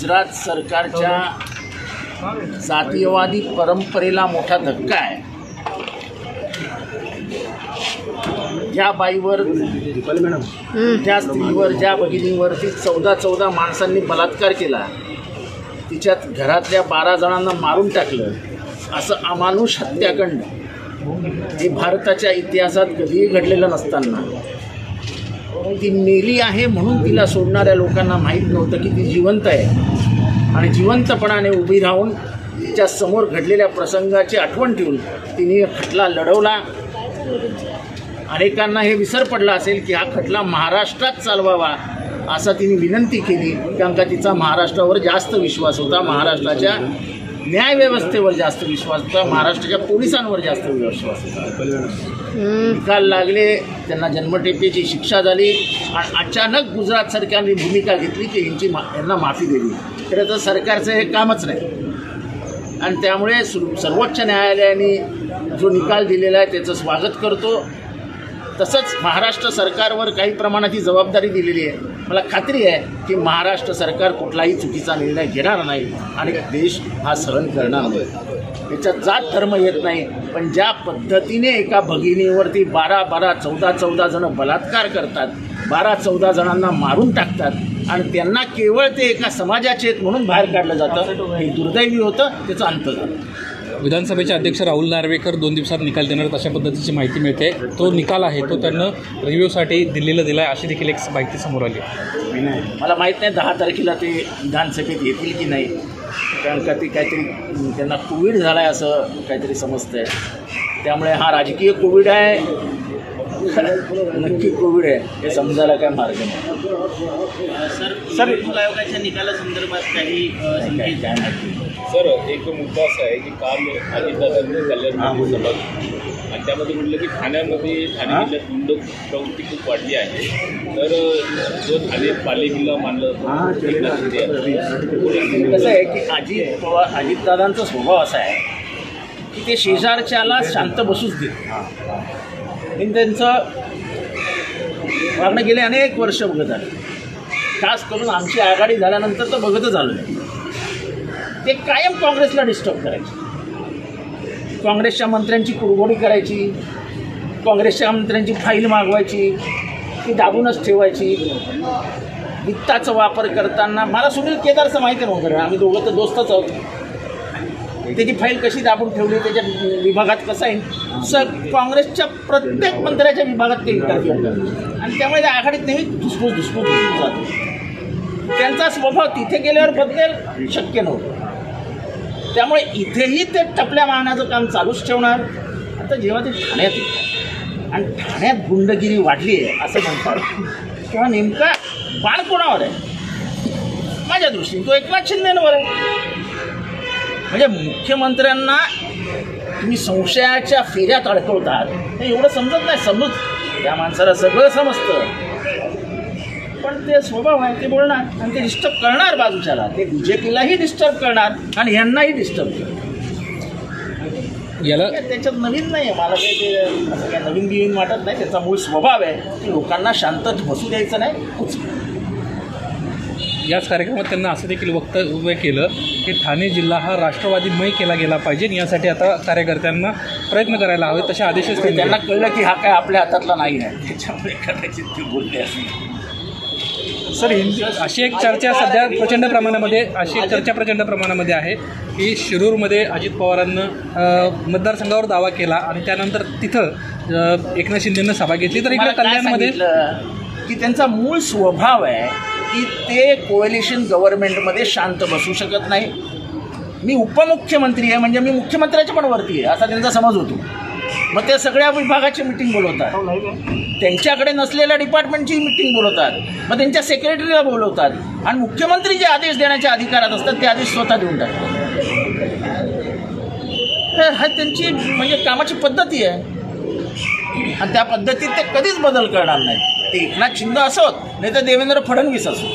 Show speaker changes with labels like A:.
A: गुजरात सरकारच्या जातीयवादी परंपरेला मोठा धक्का आहे। ज्या बाईवर, त्या स्त्रीवर, ज्या भगिनीवरती 14 माणसांनी बलात्कार केला, तिच्यात घरातल्या 12 जणांना मारून टाकलं, असं अमानुष हत्याकांड हे भारताच्या इतिहासात कधीही घडलेलं नसताना ती मेली आहे म्हणून तिला सोडणाऱ्या लोकांना माहीत नव्हतं की ती जिवंत आहे आणि जिवंतपणाने उभी राहून तिच्या समोर घडलेल्या प्रसंगाची आठवण ठेवून तिने खटला लढवला। अनेकांना हे विसर पडला असेल की हा खटला महाराष्ट्रात चालवावा असा तिने विनंती केली, कारण का तिचा महाराष्ट्रावर जास्त विश्वास होता, महाराष्ट्राच्या न्यायव्यवस्थेवर जास्त विश्वास होता, महाराष्ट्राच्या पोलिसांवर जास्त विश्वास होता। निकाल लागले, त्यांना जन्मठेपेची शिक्षा झाली आणि अचानक गुजरात सरकारने भूमिका घेतली की यांना माफी दिली। खरं तर सरकारचं हे कामच नाही आणि त्यामुळे सर्वोच्च न्यायालयाने जो निकाल दिलेला आहे त्याचं स्वागत करतो। तसंच महाराष्ट्र सरकारवर काही प्रमाणात ही जबाबदारी दिलेली आहे। मला खात्री आहे की महाराष्ट्र सरकार कुठलाही चुकीचा निर्णय घेणार नाही आणि देश हा सहन करणार नाही। त्याच्यात जात धर्म येत नाही, पण ज्या पद्धतीने एका भगिनीवरती 12 14 जण बलात्कार करतात, 12-14 जणांना मारून टाकतात आणि त्यांना केवळ ते एका समाजाचे आहेत म्हणून बाहेर काढलं जातं, हे दुर्दैवी होतं, त्याचा अंत झाला।
B: विधानसभेचे अध्यक्ष राहुल नार्वेकर 2 दिवसात निकाल देणार अशा पद्धतीची माहिती मिळते। तो निकाल आहे तो त्यांना रिव्ह्यूसाठी दिल्लीला दिला आहे अशी देखील एक माहिती समोर आली।
A: मला माहीत नाही 10 तारखेला ते विधानसभेत येतील की नाही, कारण का ते काहीतरी त्यांना कोविड झाला आहे असं काहीतरी समजतं आहे, त्यामुळे हा राजकीय कोविड आहे, नक्की कोविड आहे हे समजायला काय मार्ग नाही।
C: सर निवडणूक आयोगाच्या निकालासंदर्भात काही
A: काय माहिती
D: सर, एक मुद्दा असा आहे की काल अजितदादांनी कल्याणमध्ये सभा घेतली आणि त्यामध्ये म्हटलं की ठाणे जिल्ह्यात गुंड प्रवृत्ती खूप वाढली आहे, तर जो ठाणे पालिकेला मानलं
A: कसं आहे की अजितदादांचा स्वभाव असा आहे की ते शेजारच्याला शांत बसूच देत। मी त्यांचं वागणं गेले अनेक वर्ष बघत आहे, खास करून आमची आघाडी झाल्यानंतर तर बघतच आलो नाही। ते कायम काँग्रेसला डिस्टर्ब करायचे, काँग्रेसच्या मंत्र्यांची कुरघोडी करायची, काँग्रेसच्या मंत्र्यांची फाईल मागवायची, ती दाबूनच ठेवायची। वित्ताचा वापर करताना मला सुनील केदारचं माहिती नव्हतं, आम्ही दोघं तर दोस्तच आहोत, त्याची फाईल कशी दाबून ठेवली, त्याच्या विभागात कसं आहे, काँग्रेसच्या प्रत्येक मंत्र्याच्या विभागात ते इंटरव्ह्यू करतात आणि त्यामुळे त्या आघाडीत नेहमी धुसफूस जातो। त्यांचा स्वभाव तिथे गेल्यावर बदलेल शक्य नव्हतं, त्यामुळे इथेही ते टपल्या मारण्याचं काम चालूच ठेवणार। आता जेव्हा ते ठाण्यात येतात आणि ठाण्यात गुंडगिरी वाढली आहे असं म्हणतात, तेव्हा नेमका बाण कोणावर आहे? माझ्या दृष्टीने तो एकनाथ शिंदेंवर आहे। म्हणजे मुख्यमंत्र्यांना तुम्ही संशयाच्या फेऱ्यात अडकवतात हे एवढं समजत नाही, समजूत त्या माणसाला सगळं समजतं, पण ते स्वभाव आहे, ते बोलणार आणि ते डिस्टर्ब करणार बाजूच्याला, ते बीजेपीलाही डिस्टर्ब करणार आणि यांनाही डिस्टर्ब करणार।
B: याला
A: त्याच्यात नवीन नाही आहे, मला काही ते असं काही नवीन गिवीन वाटत नाही। त्याचा मूळ स्वभाव आहे की लोकांना शांत बसू द्यायचं नाही।
B: याच कार्यक्रमात त्यांना असं देखील वक्तव्य केलं की ठाणे जिल्हा हा राष्ट्रवादीमय केला गेला पाहिजे, यासाठी आता कार्यकर्त्यांना प्रयत्न करायला हवे तसे आदेशच
A: त्यांना कळलं की हा काय आपल्या हातातला नाही आहे, त्याच्यामुळे कदाचित ते बोलले असेल।
B: सर, अशी एक चर्चा सध्या प्रचंड प्रमाणामध्ये आहे की शिरूरमध्ये अजित पवारांना मतदारसंघावर दावा केला आणि त्यानंतर तिथं एकनाथ शिंदेंना सभा घेतली, तर इकडे कल्याणमध्ये
A: की त्यांचा मूळ स्वभाव आहे की ते कोएलिशन गव्हर्नमेंटमध्ये शांत बसू शकत नाही। मी उपमुख्यमंत्री आहे म्हणजे मी मुख्यमंत्र्याच्या पण वरती आहे असा त्यांचा समज होतो, मग ते सगळ्या विभागाची मिटिंग बोलवतात, त्यांच्याकडे नसलेल्या डिपार्टमेंटची मिटिंग बोलवतात, मग त्यांच्या सेक्रेटरीला बोलवतात आणि मुख्यमंत्री जे आदेश देण्याच्या अधिकारात असतात ते आदेश स्वतः देऊन टाकतात। हा त्यांची म्हणजे कामाची पद्धती आहे आणि त्या पद्धतीत ते कधीच बदल करणार नाही। ते एकनाथ शिंदे असोत नाही तर देवेंद्र फडणवीस असो।